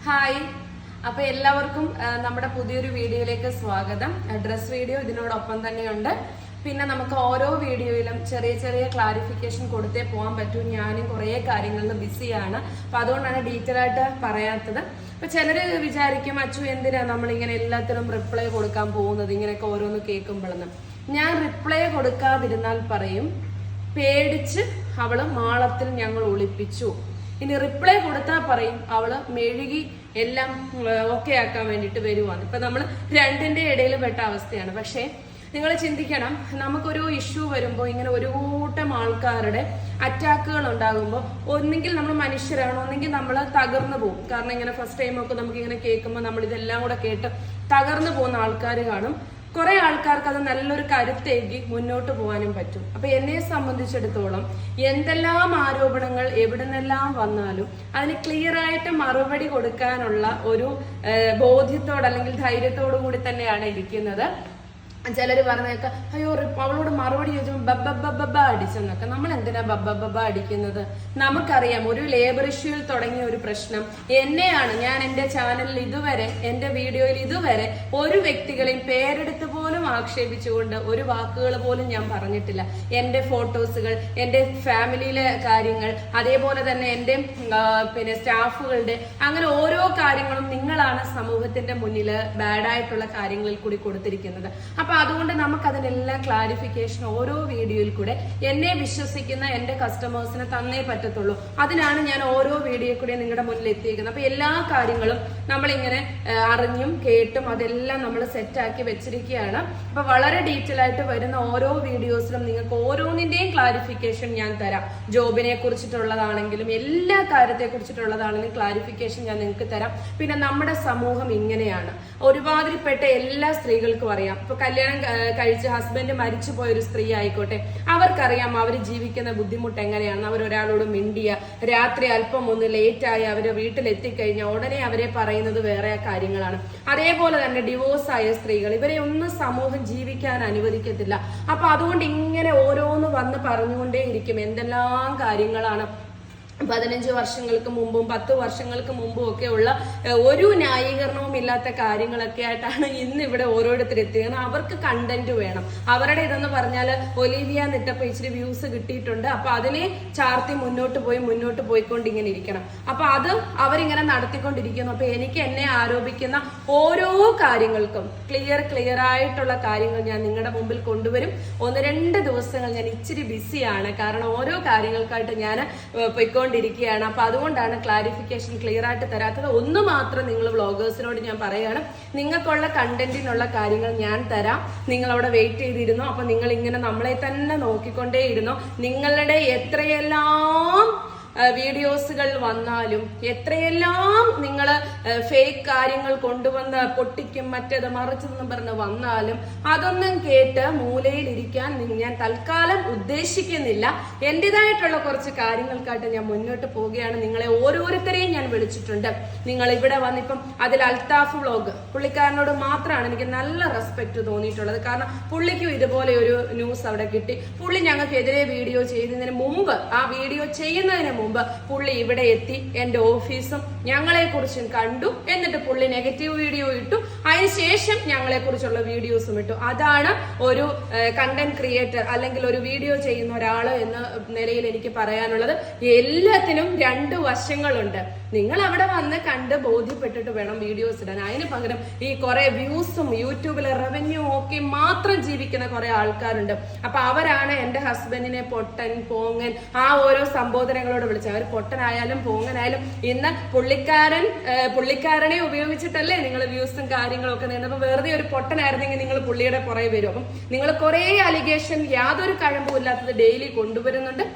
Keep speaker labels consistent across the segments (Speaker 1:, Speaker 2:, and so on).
Speaker 1: Hi, അപ്പൊ എല്ലാവർക്കും നമ്മുടെ പുതിയൊരു വീഡിയോയിലേക്ക് സ്വാഗതം. ഡ്രസ് വീഡിയോ ഇതിനോടൊപ്പം തന്നെയുണ്ട്. പിന്നെ നമുക്ക് ഓരോ വീഡിയോയിലും ചെറിയ ചെറിയ ക്ലാരിഫിക്കേഷൻ കൊടുത്തേ പോകാൻ പറ്റും. ഞാനും കുറേ കാര്യങ്ങളിൽ ബിസിയാണ്, അപ്പൊ അതുകൊണ്ടാണ് ഡീറ്റെയിൽ ആയിട്ട് പറയാത്തത്. അപ്പൊ ചിലര് വിചാരിക്കും, അച്ചു എന്തിനാ നമ്മളിങ്ങനെ എല്ലാത്തിനും റിപ്ലൈ കൊടുക്കാൻ പോകുന്നത്, ഇങ്ങനെയൊക്കെ ഓരോന്ന് കേൾക്കുമ്പോഴെന്ന്. ഞാൻ റിപ്ലൈ കൊടുക്കാതിരുന്നാൽ പറയും പേടിച്ച് അവള് മാളത്തിൽ ഞങ്ങൾ ഒളിപ്പിച്ചു. ഇനി റിപ്ലൈ കൊടുത്താൽ പറയും അവള് മെഴുകി എല്ലാം ഓക്കെ ആക്കാൻ വേണ്ടിയിട്ട് വരുവാണ്. ഇപ്പൊ നമ്മൾ രണ്ടിന്റെ ഇടയിൽ പെട്ട അവസ്ഥയാണ്. പക്ഷേ നിങ്ങൾ ചിന്തിക്കണം, നമുക്കൊരു ഇഷ്യൂ വരുമ്പോൾ ഇങ്ങനെ ഒരു കൂട്ടം ആൾക്കാരുടെ അറ്റാക്കുകൾ ഉണ്ടാകുമ്പോൾ ഒന്നെങ്കിൽ നമ്മൾ മനുഷ്യരാണ്, ഒന്നെങ്കിൽ നമ്മൾ തകർന്നു പോകും. കാരണം ഇങ്ങനെ ഫസ്റ്റ് ടൈം ഒക്കെ നമുക്ക് ഇങ്ങനെ കേൾക്കുമ്പോൾ നമ്മൾ ഇതെല്ലാം കൂടെ കേട്ട് തകർന്നു പോകുന്ന ആൾക്കാർ കാണും. കുറെ ആൾക്കാർക്ക് അത് നല്ലൊരു കരുത്തേകി മുന്നോട്ട് പോകാനും പറ്റും. അപ്പൊ എന്നെ സംബന്ധിച്ചിടത്തോളം എന്തെല്ലാം ആരോപണങ്ങൾ എവിടുന്നെല്ലാം വന്നാലും അതിന് ക്ലിയർ ആയിട്ട് മറുപടി കൊടുക്കാനുള്ള ഒരു ബോധ്യത്തോട് അല്ലെങ്കിൽ ധൈര്യത്തോടു കൂടി തന്നെയാണ് ഇരിക്കുന്നത്. ചിലര് പറഞ്ഞേക്ക, അയ്യോ അവളോട് മറുപടി ചോദിച്ചപ്പോൾ ബബ്ബ അടിച്ചെന്നൊക്കെ. നമ്മൾ എന്തിനാ ബബ്ബ അടിക്കുന്നത്? നമുക്കറിയാം ഒരു ലേബർ ഇഷ്യൂവിൽ തുടങ്ങിയ ഒരു പ്രശ്നം എന്നെയാണ്. ഞാൻ എന്റെ ചാനലിൽ ഇതുവരെ, എന്റെ വീഡിയോയിൽ ഇതുവരെ ഒരു വ്യക്തികളെയും പേരെടുത്ത് പോലും ആക്ഷേപിച്ചുകൊണ്ട് ഒരു വാക്കുകൾ പോലും ഞാൻ പറഞ്ഞിട്ടില്ല. എന്റെ ഫോട്ടോസുകൾ, എന്റെ ഫാമിലിയിലെ കാര്യങ്ങൾ, അതേപോലെ തന്നെ എന്റെ പിന്നെ സ്റ്റാഫുകളുടെ, അങ്ങനെ ഓരോ കാര്യങ്ങളും നിങ്ങളാണ് സമൂഹത്തിന്റെ മുന്നിൽ ബാഡായിട്ടുള്ള കാര്യങ്ങളിൽ കൂടി കൊടുത്തിരിക്കുന്നത്. അപ്പൊ അതുകൊണ്ട് നമുക്ക് അതിനെല്ലാം ക്ലാരിഫിക്കേഷൻ ഓരോ വീഡിയോയിൽ കൂടെ എന്നെ വിശ്വസിക്കുന്ന എന്റെ കസ്റ്റമേഴ്സിന് തന്നേ പറ്റത്തുള്ളൂ. അതിനാണ് ഞാൻ ഓരോ വീഡിയോയിൽ കൂടെ നിങ്ങളുടെ മുന്നിൽ എത്തിയിരിക്കുന്നത്. അപ്പൊ എല്ലാ കാര്യങ്ങളും നമ്മളിങ്ങനെ അറിഞ്ഞും കേട്ടും അതെല്ലാം നമ്മൾ സെറ്റാക്കി വെച്ചിരിക്കുകയാണ്. അപ്പൊ വളരെ ഡീറ്റെയിൽ ആയിട്ട് വരുന്ന ഓരോ വീഡിയോസിലും നിങ്ങൾക്ക് ഓരോന്നിന്റെയും ക്ലാരിഫിക്കേഷൻ ഞാൻ തരാം. ജോബിനെ കുറിച്ചിട്ടുള്ളതാണെങ്കിലും എല്ലാ കാര്യത്തെ കുറിച്ചിട്ടുള്ളതാണെങ്കിലും ക്ലാരിഫിക്കേഷൻ ഞാൻ നിങ്ങൾക്ക് തരാം. പിന്നെ നമ്മുടെ സമൂഹം ഇങ്ങനെയാണ്. ഒരുമാതിരിപ്പെട്ട എല്ലാ സ്ത്രീകൾക്കും അറിയാം. ഇപ്പൊ കല്യാണം കഴിച്ച് ഹസ്ബൻഡ് മരിച്ചു പോയ ഒരു സ്ത്രീ ആയിക്കോട്ടെ, അവർക്കറിയാം അവർ ജീവിക്കുന്ന ബുദ്ധിമുട്ട് എങ്ങനെയാണെന്ന്. അവർ ഒരാളോട് മിണ്ടിയ, രാത്രി അല്പം ഒന്ന് ലേറ്റായി അവരെ വീട്ടിലെത്തിക്കഴിഞ്ഞാൽ ഉടനെ അവരെ പറയുന്നത് വേറെ കാര്യങ്ങളാണ്. അതേപോലെ തന്നെ ഡിവോഴ്സ് ആയ സ്ത്രീകൾ, ഇവരെ ഒന്നും സമൂഹം ജീവിക്കാൻ അനുവദിക്കത്തില്ല. അപ്പൊ അതുകൊണ്ട് ഇങ്ങനെ ഓരോന്ന് വന്ന് പറഞ്ഞുകൊണ്ടേ ഇരിക്കും എന്തെല്ലാം കാര്യങ്ങളാണ് 15 വർഷങ്ങൾക്ക് മുമ്പും 10 വർഷങ്ങൾക്ക് മുമ്പും ഒക്കെ ഉള്ള ഒരു ന്യായീകരണവും ഇല്ലാത്ത കാര്യങ്ങളൊക്കെ ആയിട്ടാണ് ഇന്ന് ഇവിടെ ഓരോരുത്തർ എത്തിയത്. അവർക്ക് കണ്ടന്റ് വേണം. അവരുടെ ഇതെന്ന് പറഞ്ഞാൽ ഒലിവിയ നിട്ടപ്പോ ഇച്ചിരി വ്യൂസ് കിട്ടിയിട്ടുണ്ട്, അപ്പൊ അതിനെ ചാർത്തി മുന്നോട്ട് പോയിക്കൊണ്ടിങ്ങനെ ഇരിക്കണം. അപ്പൊ അത് അവരിങ്ങനെ നടത്തിക്കൊണ്ടിരിക്കുന്നു. അപ്പൊ എനിക്ക് എന്നെ ആരോപിക്കുന്ന ഓരോ കാര്യങ്ങൾക്കും ക്ലിയർ ആയിട്ടുള്ള കാര്യങ്ങൾ ഞാൻ നിങ്ങളുടെ മുമ്പിൽ കൊണ്ടുവരും. 1-2 ദിവസങ്ങൾ ഞാൻ ഇച്ചിരി ബിസിയാണ്, കാരണം ഓരോ കാര്യങ്ങൾക്കായിട്ട് ഞാൻ ിരിക്കുകയാണ്. അപ്പൊ അതുകൊണ്ടാണ് ക്ലാരിഫിക്കേഷൻ ക്ലിയർ ആയിട്ട് തരാത്തത്. ഒന്ന് മാത്രം നിങ്ങൾ വ്ളോഗേഴ്സിനോട് ഞാൻ പറയാണ്, നിങ്ങൾക്കുള്ള കണ്ടന്റിനുള്ള കാര്യങ്ങൾ ഞാൻ തരാം. നിങ്ങൾ അവിടെ വെയിറ്റ് ചെയ്തിരുന്നോ. അപ്പൊ നിങ്ങൾ ഇങ്ങനെ നമ്മളെ തന്നെ നോക്കിക്കൊണ്ടേയിരുന്നോ. നിങ്ങളുടെ എത്രയെല്ലാം വീഡിയോസുകൾ വന്നാലും, എത്രയെല്ലാം നിങ്ങൾ ഫേക്ക് കാര്യങ്ങൾ കൊണ്ടുവന്ന് പൊട്ടിക്കും മറ്റേത് മറിച്ചതെന്ന് പറഞ്ഞ് വന്നാലും അതൊന്നും കേട്ട് മൂലയിലിരിക്കാൻ ഞാൻ തൽക്കാലം ഉദ്ദേശിക്കുന്നില്ല. എന്റേതായിട്ടുള്ള കുറച്ച് കാര്യങ്ങൾക്കായിട്ട് ഞാൻ മുന്നോട്ട് പോവുകയാണ്. നിങ്ങളെ ഓരോരുത്തരെയും ഞാൻ വിളിച്ചിട്ടുണ്ട്. നിങ്ങൾ ഇവിടെ വന്നിപ്പം അതിൽ അൽത്താഫ് വ്ളോഗ്, പുള്ളിക്കാരനോട് മാത്രമാണ് എനിക്ക് നല്ല റെസ്പെക്ട് തോന്നിയിട്ടുള്ളത്. കാരണം പുള്ളിക്കും ഇതുപോലെ ഒരു ന്യൂസ് അവിടെ കിട്ടി. പുള്ളി ഞങ്ങൾക്കെതിരെ വീഡിയോ ചെയ്യുന്നതിന് മുമ്പ്, ആ വീഡിയോ ചെയ്യുന്നതിന് മുമ്പ് പുള്ളി ഇവിടെ എത്തി എന്റെ ഓഫീസും ഞങ്ങളെ കുറിച്ചും കണ്ടു. എന്നിട്ട് പുള്ളി നെഗറ്റീവ് വീഡിയോ ഇട്ടു. അതിനുശേഷം ഞങ്ങളെ കുറിച്ചുള്ള വീഡിയോസും ഇട്ടു. അതാണ് ഒരു കണ്ടന്റ് ക്രിയേറ്റർ അല്ലെങ്കിൽ ഒരു വീഡിയോ ചെയ്യുന്ന ഒരാള് എന്ന നിലയിൽ എനിക്ക് പറയാനുള്ളത്. എല്ലാത്തിനും 2 വശങ്ങളുണ്ട്. നിങ്ങൾ അവിടെ വന്ന് കണ്ട് ബോധ്യപ്പെട്ടിട്ട് വേണം വീഡിയോസ് ഇടാൻ. അതിന് പകരം ഈ കുറെ വ്യൂസും യൂട്യൂബിലെ റവന്യൂ ഒക്കെ മാത്രം ജീവിക്കുന്ന കുറെ ആൾക്കാരുണ്ട്. അപ്പൊ അവരാണ് എന്റെ ഹസ്ബൻഡിനെ പൊട്ടൻ, പോങ്ങൻ, ആ ഓരോ സംബോധനകളോട് വിളിച്ചത്. അവർ പൊട്ടനായാലും പോങ്ങനായാലും ഇന്ന് പുള്ളിക്കാരനെ ഉപയോഗിച്ചിട്ടല്ലേ നിങ്ങൾ വ്യൂസും കാര്യങ്ങളും ഒക്കെ നേടുന്നത്. അപ്പൊ വെറുതെ ഒരു പൊട്ടനായിരുന്നെങ്കിൽ നിങ്ങൾ പുള്ളിയുടെ പുറകെ വരും. അപ്പം നിങ്ങൾ കുറെ അലിഗേഷൻ യാതൊരു കഴമ്പും ഇല്ലാത്തത് ഡെയിലി കൊണ്ടുവരുന്നുണ്ട്.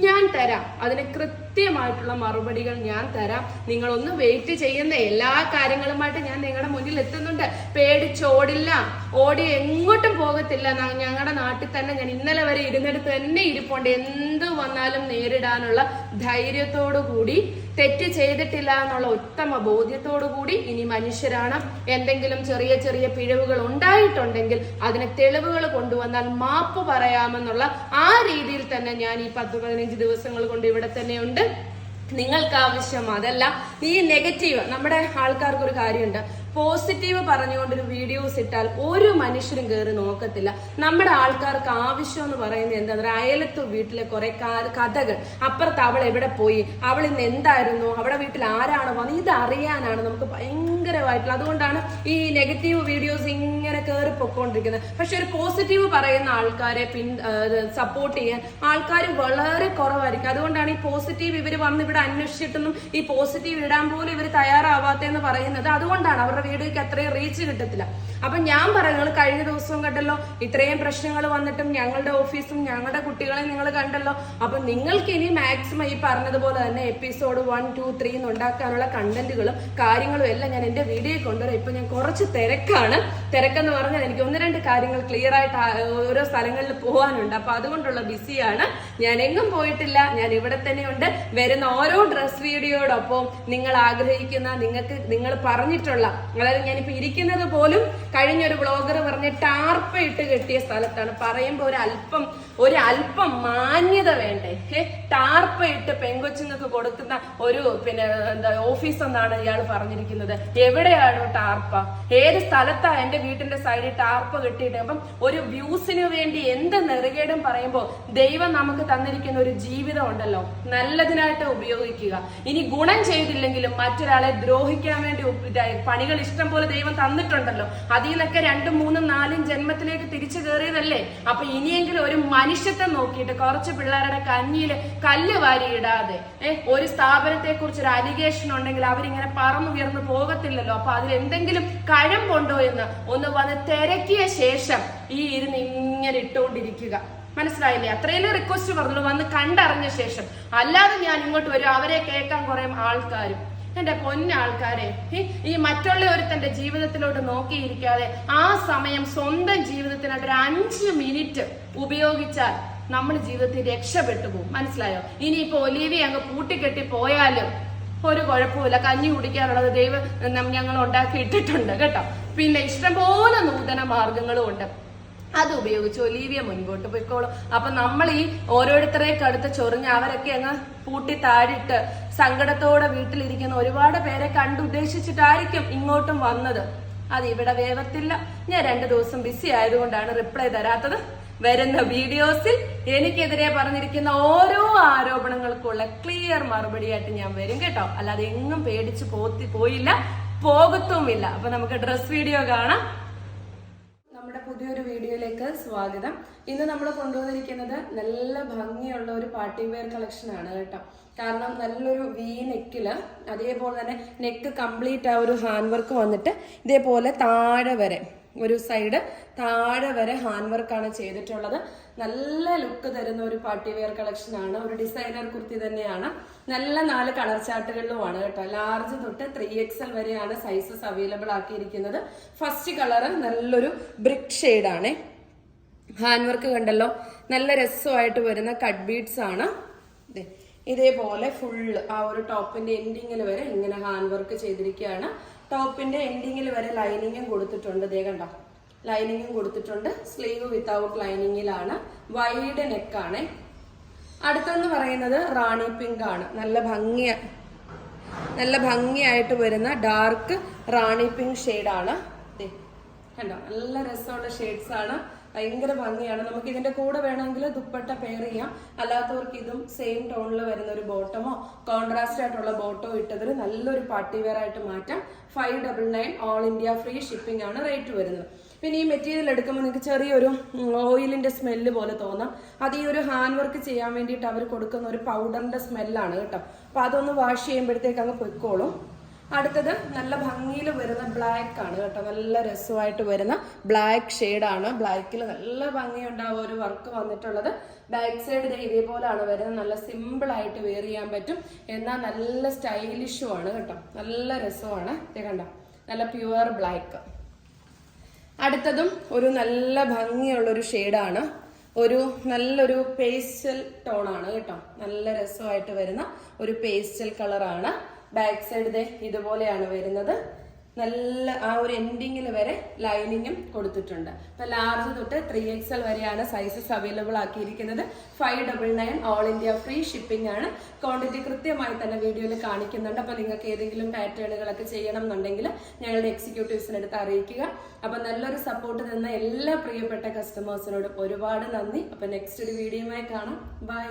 Speaker 1: ഞാൻ തരാം, അതിന് കൃത്യമായിട്ടുള്ള മറുപടികൾ ഞാൻ തരാം. നിങ്ങളൊന്ന് വെയിറ്റ് ചെയ്യുന്ന എല്ലാ കാര്യങ്ങളുമായിട്ട് ഞാൻ നിങ്ങളുടെ മുന്നിൽ എത്തുന്നുണ്ട്. പേടിച്ചോടില്ല, ഓടി എങ്ങോട്ടും പോകത്തില്ല. ഞങ്ങളുടെ നാട്ടിൽ തന്നെ ഞാൻ ഇന്നലെ വരെ ഇരുന്നിടത്ത് തന്നെ ഇരിപ്പുണ്ട്. എന്ത് വന്നാലും നേരിടാനുള്ള ധൈര്യത്തോടു കൂടി, തെറ്റ് ചെയ്തിട്ടില്ല എന്നുള്ള ഉത്തമ ബോധ്യത്തോടു കൂടി, ഇനി മനുഷ്യരാണ്, എന്തെങ്കിലും ചെറിയ ചെറിയ പിഴവുകൾ ഉണ്ടായിട്ടുണ്ടെങ്കിൽ അതിന് തെളിവുകൾ കൊണ്ടുവന്നാൽ മാപ്പ് പറയാമെന്നുള്ള ആ രീതിയിൽ തന്നെ ഞാൻ ഈ 10-15 ദിവസങ്ങൾ കൊണ്ട് ഇവിടെ തന്നെയുണ്ട്. നിങ്ങൾക്ക് ആവശ്യം അതല്ല ഈ നെഗറ്റീവ്. നമ്മുടെ ആൾക്കാർക്ക് ഒരു കാര്യമുണ്ട്, പോസിറ്റീവ് പറഞ്ഞുകൊണ്ടൊരു വീഡിയോസ് ഇട്ടാൽ ഒരു മനുഷ്യരും കയറി നോക്കത്തില്ല. നമ്മുടെ ആൾക്കാർക്ക് ആവശ്യം എന്ന് പറയുന്നത് എന്താ പറയുക, അയലത്ത് വീട്ടിലെ കുറെ കഥകൾ, അപ്പുറത്ത് അവൾ എവിടെ പോയി, അവൾ ഇന്ന് എന്തായിരുന്നു, അവിടെ വീട്ടിൽ ആരാണ് വന്നത്, ഇത് അറിയാനാണ് നമുക്ക് ഭയങ്കരമായിട്ടുള്ള. അതുകൊണ്ടാണ് ഈ നെഗറ്റീവ് വീഡിയോസ് ഇങ്ങനെ കയറി പൊക്കോണ്ടിരിക്കുന്നത്. പക്ഷെ ഒരു പോസിറ്റീവ് പറയുന്ന ആൾക്കാരെ സപ്പോർട്ട് ചെയ്യാൻ ആൾക്കാർ വളരെ കുറവായിരിക്കും. അതുകൊണ്ടാണ് ഈ പോസിറ്റീവ് ഇവർ വന്ന് ഇവിടെ അന്വേഷിച്ചിട്ടൊന്നും ഈ പോസിറ്റീവ് ഇടാൻ പോലും ഇവർ തയ്യാറാവാത്തെന്ന് പറയുന്നത്. അതുകൊണ്ടാണ് അവരുടെ വീഡിയോയ്ക്ക് അത്രയും റീച്ച് കിട്ടത്തില്ല. അപ്പൊ ഞാൻ പറയുന്നത്, കഴിഞ്ഞ ദിവസവും കണ്ടല്ലോ ഇത്രയും പ്രശ്നങ്ങൾ വന്നിട്ടും ഞങ്ങളുടെ ഓഫീസും ഞങ്ങളുടെ കുട്ടികളെ നിങ്ങൾ കണ്ടല്ലോ. അപ്പൊ നിങ്ങൾക്ക് ഇനി മാക്സിമം ഈ പറഞ്ഞതുപോലെ തന്നെ എപ്പിസോഡ് 1, 2, 3 ഉണ്ടാക്കാനുള്ള കണ്ടന്റുകളും കാര്യങ്ങളും എല്ലാം ഞാൻ എന്റെ വീഡിയോയിൽ കൊണ്ടുവരാം. ഇപ്പൊ ഞാൻ കുറച്ച് തിരക്കെന്ന് പറഞ്ഞാൽ എനിക്ക് 1-2 കാര്യങ്ങൾ ക്ലിയർ ആയിട്ട് ഓരോ സ്ഥലങ്ങളിൽ പോകാനുണ്ട്. അപ്പൊ അതുകൊണ്ടുള്ള ബിസിയാണ്. ഞാൻ എങ്ങും പോയിട്ടില്ല, ഞാൻ ഇവിടെ തന്നെയുണ്ട്. വരുന്ന ഓരോ ഡ്രസ് വീഡിയോടൊപ്പം നിങ്ങൾ ആഗ്രഹിക്കുന്ന, നിങ്ങൾ പറഞ്ഞിട്ടുള്ള, അതായത് ഞാനിപ്പോ ഇരിക്കുന്നത് പോലും കഴിഞ്ഞൊരു വ്ളോഗർ പറഞ്ഞ ടാർപ്പ ഇട്ട് കെട്ടിയ സ്ഥലത്താണ്. പറയുമ്പോ ഒരല്പം മാന്യത വേണ്ടേ? ടാർപ്പ ഇട്ട് പെങ്കൊച്ചുങ്ങൾക്ക് കൊടുക്കുന്ന ഒരു ഓഫീസ് എന്നാണ് ഇയാൾ പറഞ്ഞിരിക്കുന്നത്. എവിടെയാണോ ടാർപ്പ? ഏത് സ്ഥലത്താ എന്റെ വീട്ടിന്റെ സൈഡിൽ ടാർപ്പ കെട്ടിയിട്ട്? അപ്പം ഒരു വ്യൂസിന് വേണ്ടി എന്ത് നെറുകേടും പറയുമ്പോ, ദൈവം നമുക്ക് തന്നിരിക്കുന്ന ഒരു ജീവിതം ഉണ്ടല്ലോ, നല്ലതിനായിട്ട് ഉപയോഗിക്കുക. ഇനി ഗുണം ചെയ്തില്ലെങ്കിലും മറ്റൊരാളെ ദ്രോഹിക്കാൻ വേണ്ടി പണികൾ ഇഷ്ടം പോലെ ദൈവം തന്നിട്ടുണ്ടല്ലോ. അതിൽ നിന്നൊക്കെ 2, 3, 4 ജന്മത്തിലേക്ക് തിരിച്ചു കയറിയതല്ലേ. അപ്പൊ ഇനിയെങ്കിലും ഒരു മനുഷ്യത്വം നോക്കിയിട്ട് കുറച്ച് പിള്ളേരുടെ കഞ്ഞിയില് കല്ല് വാരി ഇടാതെ, ഒരു സ്ഥാപനത്തെ കുറിച്ച് ഒരു അലിഗേഷൻ ഉണ്ടെങ്കിൽ അവരിങ്ങനെ പറന്നുയർന്നു പോകത്തില്ലല്ലോ. അപ്പൊ അതിൽ എന്തെങ്കിലും കഴമ്പുണ്ടോ എന്ന് ഒന്ന് വന്ന് തിരക്കിയ ശേഷം ഈ ഇരുന്ന് ഇങ്ങനെ ഇട്ടുകൊണ്ടിരിക്കുക. മനസ്സിലായില്ലേ? അത്രയും റിക്വസ്റ്റ് പറഞ്ഞുള്ളൂ, വന്ന് കണ്ടറിഞ്ഞ ശേഷം. അല്ലാതെ ഞാൻ ഇങ്ങോട്ട് വരും, അവരെ കേൾക്കാൻ കുറെ ആൾക്കാരും. എന്റെ പൊന്നാൾക്കാരെ, ഈ മറ്റുള്ള ഒരുത്തന്റെ ജീവിതത്തിലോട്ട് നോക്കിയിരിക്കാതെ ആ സമയം സ്വന്തം ജീവിതത്തിനായിട്ട് ഒരു 5 മിനിറ്റ് ഉപയോഗിച്ചാൽ നമ്മൾ ജീവിതത്തിൽ രക്ഷപ്പെട്ടു പോകും. മനസ്സിലായോ? ഇനിയിപ്പോ ഒലീവിയ അങ്ങ് പൂട്ടിക്കെട്ടി പോയാലും ഒരു കുഴപ്പമില്ല, കഞ്ഞി കുടിക്കാനുള്ളത് ദൈവം ഞങ്ങൾ ഉണ്ടാക്കി ഇട്ടിട്ടുണ്ട് കേട്ടോ. പിന്നെ ഇഷ്ടംപോലെ നൂതന മാർഗങ്ങളും ഉണ്ട്, അത് ഉപയോഗിച്ച് ഒലീവിയ മുൻപോട്ട് പോയിക്കോളും. അപ്പൊ നമ്മൾ ഈ ഓരോരുത്തരെയൊക്കെ അടുത്ത് ചൊറിഞ്ഞ് അവരൊക്കെ അങ്ങ് പൂട്ടി താഴിട്ട് സങ്കടത്തോടെ വീട്ടിലിരിക്കുന്ന ഒരുപാട് പേരെ കണ്ടുദ്ദേശിച്ചിട്ടായിരിക്കും ഇങ്ങോട്ടും വന്നത്. അത് ഇവിടെ വേവത്തില്ല. ഞാൻ 2 ദിവസം ബിസി ആയതുകൊണ്ടാണ് റിപ്ലൈ തരാത്തത്. വരുന്ന വീഡിയോസിൽ എനിക്കെതിരെ പറഞ്ഞിരിക്കുന്ന ഓരോ ആരോപണങ്ങൾക്കുള്ള ക്ലിയർ മറുപടിയായിട്ട് ഞാൻ വരും കേട്ടോ. അല്ലാതെ എങ്ങും പേടിച്ച് പോയില്ല, പോകത്തുമില്ല. അപ്പൊ നമുക്ക് ഡ്രസ് വീഡിയോ കാണാം. നമ്മുടെ പുതിയൊരു വീഡിയോയിലേക്ക് സ്വാഗതം. ഇന്ന് നമ്മൾ കൊണ്ടുവന്നിരിക്കുന്നത് നല്ല ഭംഗിയുള്ള ഒരു പാർട്ടി വെയർ കളക്ഷൻ ആണ് കേട്ടോ. കാരണം നല്ലൊരു വി നെക്കില്, അതേപോലെ തന്നെ നെക്ക് കംപ്ലീറ്റ് ആ ഒരു ഹാൻഡ് വർക്ക് വന്നിട്ട് ഇതേപോലെ താഴെ വരെ ഒരു സൈഡ് താഴെ വരെ ഹാൻഡ് വർക്കാണ് ചെയ്തിട്ടുള്ളത്. നല്ല ലുക്ക് തരുന്ന ഒരു പാർട്ടി വെയർ കളക്ഷൻ ആണ്. ഒരു ഡിസൈനർ കുർത്തി തന്നെയാണ്. നല്ല 4 കളർ ചാർട്ടുകളിലുമാണ് കേട്ടോ. ലാർജ് തൊട്ട് 3XL വരെയാണ് സൈസസ് അവൈലബിൾ ആക്കിയിരിക്കുന്നത്. ഫസ്റ്റ് കളറ് നല്ലൊരു ബ്രിക്ക് ഷെയ്ഡാണ്. ഹാൻഡ് വർക്ക് കണ്ടല്ലോ, നല്ല രസമായിട്ട് വരുന്ന കട്ട് ബീഡ്സ് ആണ്. ഇതേപോലെ ഫുള്ള് ആ ഒരു ടോപ്പിന്റെ എൻഡിങ്ങിൽ വരെ ഇങ്ങനെ ഹാൻഡ് വർക്ക് ചെയ്തിരിക്കുകയാണ്. ടോപ്പിന്റെ എൻഡിങ്ങിൽ വരെ ലൈനിങ്ങും കൊടുത്തിട്ടുണ്ട്. ദേ കണ്ടോ, ലൈനിങ്ങും കൊടുത്തിട്ടുണ്ട്. Sleeve without ലൈനിങ്ങിലാണ്. വൈഡ് നെക്കാണ്. അടുത്തെന്ന് പറയുന്നത് റാണി പിങ്ക് ആണ്. നല്ല ഭംഗിയായിട്ട് വരുന്ന ഡാർക്ക് റാണി പിങ്ക് ഷെയ്ഡാണ്. കണ്ടോ, നല്ല രസമുള്ള ഷെയ്ഡ്സ് ആണ്. ഭയങ്കര ഭംഗിയാണ്. നമുക്ക് ഇതിന്റെ കൂടെ വേണമെങ്കിൽ ദുപ്പട്ട പെയർ ചെയ്യാം. അല്ലാത്തവർക്ക് ഇതും സെയിം ടോണിൽ വരുന്ന ഒരു ബോട്ടമോ കോൺട്രാസ്റ്റ് ആയിട്ടുള്ള ബോട്ടോ ഇട്ടതിൽ നല്ലൊരു പാർട്ടി വെയർ ആയിട്ട് മാറ്റാം. 599 ഓൾ ഇന്ത്യ ഫ്രീ ഷിപ്പിംഗ് ആണ് റേറ്റ് വരുന്നത്. പിന്നെ ഈ മെറ്റീരിയൽ എടുക്കുമ്പോൾ നിങ്ങൾക്ക് ചെറിയൊരു ഓയിലിന്റെ സ്മെല്ല് പോലെ തോന്നാം. അത് ഈ ഒരു ഹാൻഡ് വർക്ക് ചെയ്യാൻ വേണ്ടിയിട്ട് അവർ കൊടുക്കുന്ന ഒരു പൗഡറിന്റെ സ്മെല്ലാണ് കേട്ടോ. അപ്പൊ അതൊന്ന് വാഷ് ചെയ്യുമ്പോഴത്തേക്ക് അങ്ങ് പൊയ്ക്കോളും. അടുത്തത് നല്ല ഭംഗിയിൽ വരുന്ന ബ്ലാക്ക് ആണ് കേട്ടോ. നല്ല രസമായിട്ട് വരുന്ന ബ്ലാക്ക് ഷെയ്ഡാണ്. ബ്ലാക്കിൽ നല്ല ഭംഗിയുണ്ടാവും ഒരു വർക്ക് വന്നിട്ടുള്ളത്. ബാക്ക് സൈഡ് ഇതേപോലെയാണ് വരുന്നത്. നല്ല സിമ്പിൾ ആയിട്ട് വെയർ ചെയ്യാൻ പറ്റും, എന്നാൽ നല്ല സ്റ്റൈലിഷും ആണ് കേട്ടോ. നല്ല രസമാണ്. കണ്ടോ, നല്ല പ്യുവർ ബ്ലാക്ക്. അടുത്തതും ഒരു നല്ല ഭംഗിയുള്ളൊരു ഷെയ്ഡാണ്. നല്ലൊരു പേസ്റ്റൽ ടോണാണ് കേട്ടോ. നല്ല രസമായിട്ട് വരുന്ന ഒരു പേസ്റ്റൽ കളറാണ്. ബാക്ക് സൈഡ് ഇതുപോലെയാണ് വരുന്നത്. നല്ല ആ ഒരു എൻഡിങ്ങിൽ വരെ ലൈനിങ്ങും കൊടുത്തിട്ടുണ്ട്. അപ്പൊ ലാർജ് തൊട്ട് 3XL വരെയാണ് സൈസസ് അവൈലബിൾ ആക്കിയിരിക്കുന്നത്. 599 ഓൾ ഇന്ത്യ ഫ്രീ ഷിപ്പിംഗ് ആണ്. ക്വാണ്ടിറ്റി കൃത്യമായി തന്നെ വീഡിയോയിൽ കാണിക്കുന്നുണ്ട്. അപ്പൊ നിങ്ങൾക്ക് ഏതെങ്കിലും പാറ്റേണുകളൊക്കെ ചെയ്യണം എന്നുണ്ടെങ്കിൽ ഞങ്ങളുടെ എക്സിക്യൂട്ടീവ്സിനടുത്ത് അറിയിക്കുക. അപ്പൊ നല്ലൊരു സപ്പോർട്ട് തന്ന എല്ലാ പ്രിയപ്പെട്ട കസ്റ്റമേഴ്സിനോടും ഒരുപാട് നന്ദി. അപ്പൊ നെക്സ്റ്റ് ഒരു വീഡിയോയുമായി കാണാം. ബൈ.